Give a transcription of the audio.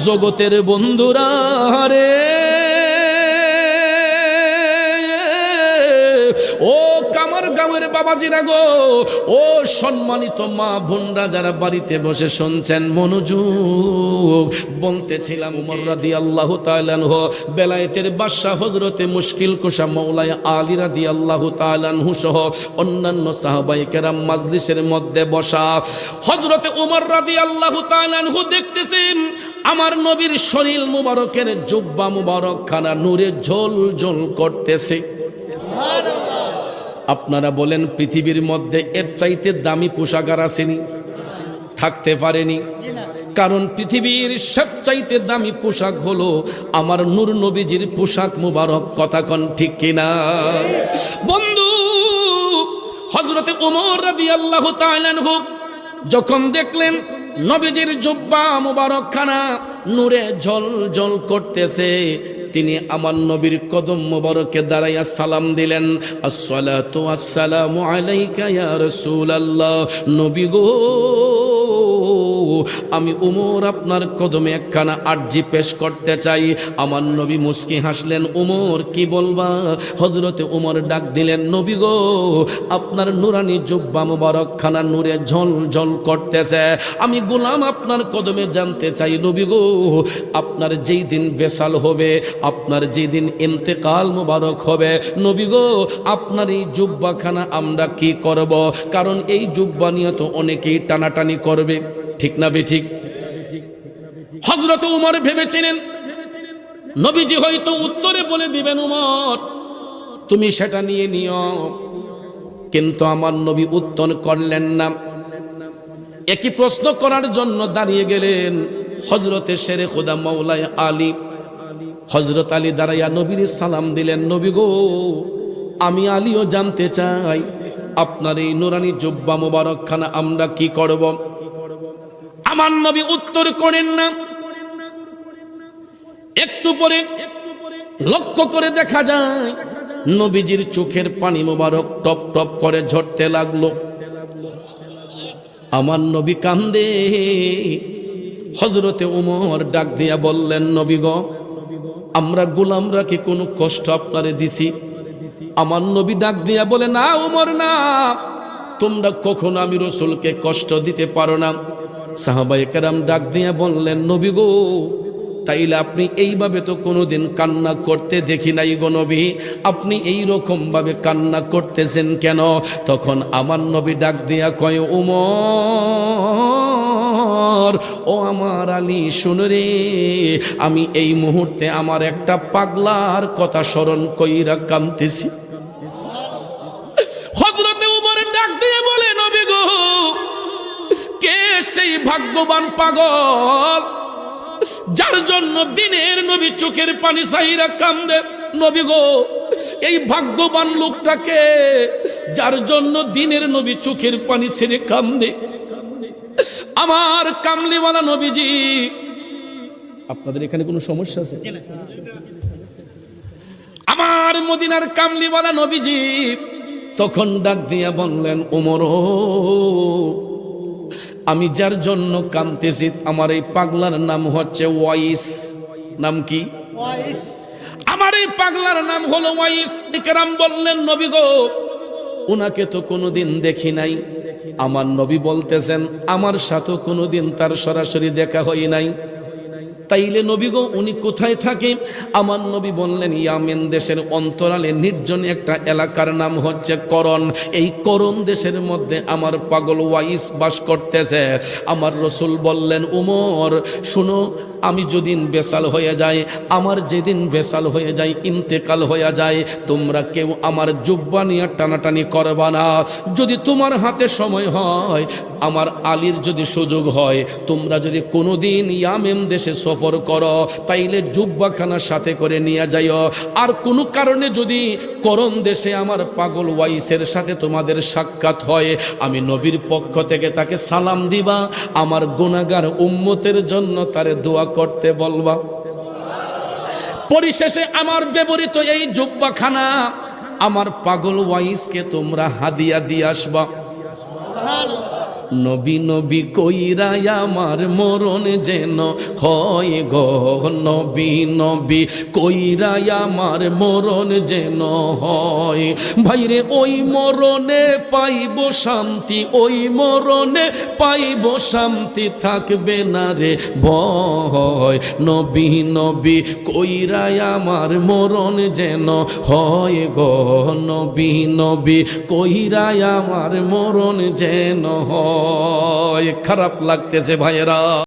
জগতের বন্ধুরা রে, ও কামার গাঁয়ের বাবাজিরা গো, ও সম্মানিত মা বোনরা যারা বাড়িতে বসে শুনছেন, মনোযোগ। বলতেছিলাম উমর রাদিয়াল্লাহু তাআলা আনহু বেলায়েতের বাদশা হযরতে মুশকিল কুশা মাওলানা আলী রাদিয়াল্লাহু তাআলা আনহু সহ অন্যান্য সাহাবায়ে কেরাম মাজলিসের মধ্যে বসা। হযরতে উমর রাদিয়াল্লাহু তাআলা আনহু দেখতেছেন আমার নবীর শরীর মুবারকের জুব্বা মুবারক খানা নূরে ঝলঝল করতেছে। আপনারা বলেন পৃথিবীর মধ্যে এর চাইতে দামি পোশাক আর আসেনি? থাকতে পারেনি। কারণ পৃথিবীর সবচাইতে দামি পোশাক হলো আমার নূর নবীজির পোশাক মুবারক। কথা কোন ঠিক কিনা বন্ধু? হযরতে ওমর রাদিয়াল্লাহু তাআলা আনহু যখন দেখলেন নবীজির জুব্বা মুবারক খানা নূরে ঝলঝল করতেছে, তিনি আমার নবীর কদম মুবারকে দাঁড়াইয়া সালাম দিলেন, আসসালাতু আসসালামু আলাইকা ইয়া রাসূলুল্লাহ। নবী গো, আমি উমর আপনার কদমে একখানা আরজি পেশ করতে চাই। আমার নবী মুস্কি হাসলেন, উমর কি বলবা? হযরতে উমর ডাক দিলেন, নবী গো, আপনার নুরানি জুব্বা মুবারক খানা নূরে ঝলঝল করতেছে, আমি গোলাম আপনার কদমে জানতে চাই নবী গো, আপনার যেই দিন বেসাল হবে, আপনার যেদিন ইন্তেকাল মুবারক হবে, নবী গো, আপনার এই জুব্বাখানা আমরা কি করব? কারণ এই জুব্বা নিয়ে তো অনেকেই টানাটানি করবে, ঠিক না বেঠিক? হযরত উমর ভেবেছিলেন নবীজি হয়তো উত্তরে বলে দিবেন, উমর তুমি সেটা নিয়ে নিও, কিন্তু আমার নবী উত্তর করলেন না। একই প্রশ্ন করার জন্য দাঁড়িয়ে গেলেন হযরতে শেরে খুদা মাওলানা আলী। হযরত আলী দাঁড়াইয়া নবীর সালাম দিলেন, নবী গো, আমি আলীও জানতে চাই আপনার এই নুরানি জুব্বা মুবারক খানা আমরা কি করব? আমার নবী উত্তর করেন না। একটু পরে লক্ষ্য করে দেখা যায় নবীজির চোখের পানি মুবারক টপ টপ করে ঝরতে লাগলো। আমার নবী কান্দে। হযরতে উমর ডাক দিয়া বললেন, নবী গো, আমরা গোলামরা কি কোনো কষ্ট আপনারে দিছি? আমার নবী ডাক দিয়া বলে, না উমর না, তোমরা কখনো আমি রাসূলকে কষ্ট দিতে পারো না। সাহাবায়ে কেরাম ডাক দিয়া বললেন, নবী গো, তাইলে আপনি এইভাবে তো কোনোদিন কান্না করতে দেখি নাই গো নবী, আপনি এই রকম ভাবে কান্না করতেছেন কেন? তখন আমার নবী ডাক দিয়া কয়, উমর, ও আমার আলী, শুনো রে, আমি এই মুহূর্তে আমার একটা পাগলার কথা স্মরণ কইরা কাঁদতেছি। হযরতে উমর ডাক দিয়ে বলে, নবী গো, কে সেই ভাগ্যবান পাগল যার জন্য দিনের নবী চোখের পানি সাইরা কান্দে? নবী গো, এই ভাগ্যবান লোকটাকে যার জন্য দিনের নবী চোখের পানি ছেড়ে কান্দে? আমার কামলিওয়ালা নবীজি। আপনাদের এখানে কোনো সমস্যা আছে? আমার মদিনার কামলিওয়ালা নবীজি তখন ডাক দিয়া বললেন, ওমর, আমি যার জন্য কাঁদতেছি আমার এই পাগলার নাম হচ্ছে ওয়াইস। নাম কি? ওয়াইস। আমার এই পাগলার নাম হলো ওয়াইস। কেরাম বললেন, নবী গো, উনাকে তো কোনোদিন দেখি নাই। আমার নবী বলতেছেন, আমার সাথে কোনোদিন তার সরাসরি দেখা হয় নাই। তাইলে নবী গো, উনি কোথায় থাকে? আমার নবী বললেন, ইয়ামেন দেশের অন্তরালে নির্জন একটা এলাকার নাম হচ্ছে করণ। এই করণ দেশের মধ্যে আমার পাগল ওয়াইস বাস করতেছে। আমার রাসূল বললেন, উমর শুনো, আমি যেদিন বেসাল হয়ে যাই, আমার যেদিন বেসাল হয়ে যায়, ইন্তেকাল হয়ে যায়, তোমরা কেউ আমার জুব্বা নিয়ে টানাটানি করবা না। যদি তোমার হাতে সময় হয়, আমার আলীর যদি সুযোগ হয়, তোমরা যদি কোনোদিন ইয়ামেন দেশে সফর করো, তাইলে জুব্বাখানার সাথে করে নিয়ে যাইও। আর কোনো কারণে যদি করণ দেশে আমার পাগল ওয়াইসের সাথে তোমাদের সাক্ষাৎ হয়, আমি নবীর পক্ষ থেকে তাকে সালাম দিবা, আমার গুনাহগার উম্মতের জন্য তারে দোয়া করতে বলবা। পরিশেষে আমার ব্যবহৃত এই জুব্বাখানা আমার পাগল ওয়াইসকে তোমরা হাদিয়া দিয়ে আসবা। নবী নবী কইরাই আমার মরণ যেন হয় গো, নবী নবী কইরাই আমার মরণ যেন হয়। ভাইরে ওই মরণে পাইব শান্তি, ওই মরণে পাইব শান্তি, থাকবে না রে ভয়। নবী নবী কইরাই আমার মরণ যেন হয় গো, নবী নবী কইরাই আমার মরণ যেন হয়। খারাপ লাগতেছে ভাইয়েরা।